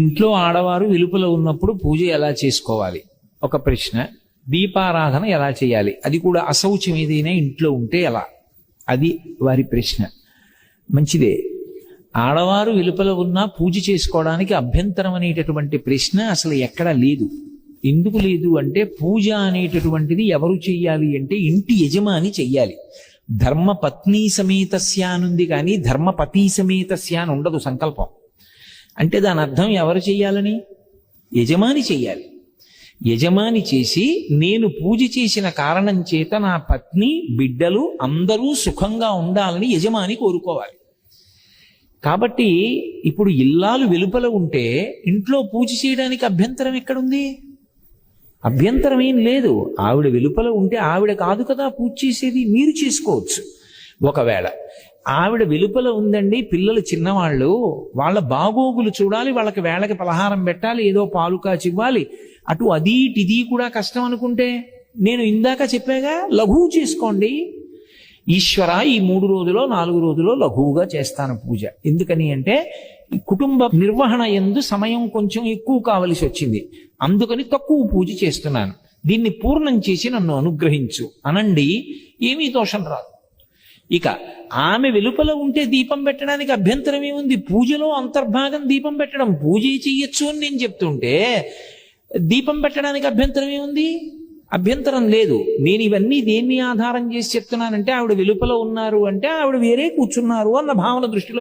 ఇంట్లో ఆడవారు వెలుపల ఉన్నప్పుడు పూజ ఎలా చేసుకోవాలి ఒక ప్రశ్న. దీపారాధన ఎలా చేయాలి, అది కూడా అశౌచం ఏదైనా ఇంట్లో ఉంటే ఎలా, అది వారి ప్రశ్న. మంచిదే. ఆడవారు వెలుపల ఉన్నా పూజ చేసుకోవడానికి అభ్యంతరం అనేటటువంటి ప్రశ్న అసలు ఎక్కడా లేదు. ఎందుకు లేదు అంటే, పూజ అనేటటువంటిది ఎవరు చెయ్యాలి అంటే ఇంటి యజమాని చెయ్యాలి. ధర్మపత్ని సమేతస్య అనుంది కానీ ధర్మపతి సమేతస్య అని ఉండదు సంకల్పం. అంటే దాని అర్థం ఎవరు చెయ్యాలని? యజమాని చెయ్యాలి. యజమాని చేసి, నేను పూజ చేసిన కారణం చేత నా పత్ని బిడ్డలు అందరూ సుఖంగా ఉండాలని యజమాని కోరుకోవాలి. కాబట్టి ఇప్పుడు ఇల్లాలు వెలుపల ఉంటే ఇంట్లో పూజ చేయడానికి అభ్యంతరం ఎక్కడుంది? అభ్యంతరం ఏం లేదు. ఆవిడ వెలుపల ఉంటే ఆవిడ కాదు కదా పూజ చేసేది, మీరు చేసుకోవచ్చు. ఒకవేళ ఆవిడ వెలుపల ఉందండి, పిల్లలు చిన్నవాళ్ళు, వాళ్ళ బాగోగులు చూడాలి, వాళ్ళకి వేళకి పలహారం పెట్టాలి, ఏదో పాలు కాచివ్వాలి, అటు అది ఇటు కూడా కష్టం అనుకుంటే, నేను ఇందాక చెప్పాగా లఘువు చేసుకోండి. ఈశ్వర ఈ 3 రోజులో 4 రోజులో లఘువుగా చేస్తాను పూజ. ఎందుకని అంటే కుటుంబ నిర్వహణ యందు సమయం కొంచెం ఎక్కువ కావలసి వచ్చింది, అందుకని తక్కువ పూజ చేస్తున్నాను, దీన్ని పూర్ణం చేసి నన్ను అనుగ్రహించు అనండి, ఏమీ దోషం రాదు. ఇక ఆమె వెలుపల ఉంటే దీపం పెట్టడానికి అభ్యంతరం ఏముంది? పూజలో అంతర్భాగం దీపం పెట్టడం, పూజ చెయ్యొచ్చు అని నేను చెప్తుంటే దీపం పెట్టడానికి అభ్యంతరం ఏముంది? అభ్యంతరం లేదు. నేను ఇవన్నీ దేన్ని ఆధారం చేసి చెప్తున్నానంటే, ఆవిడ వెలుపల ఉన్నారు అంటే ఆవిడ వేరే కూర్చున్నారు అన్న భావన దృష్టిలో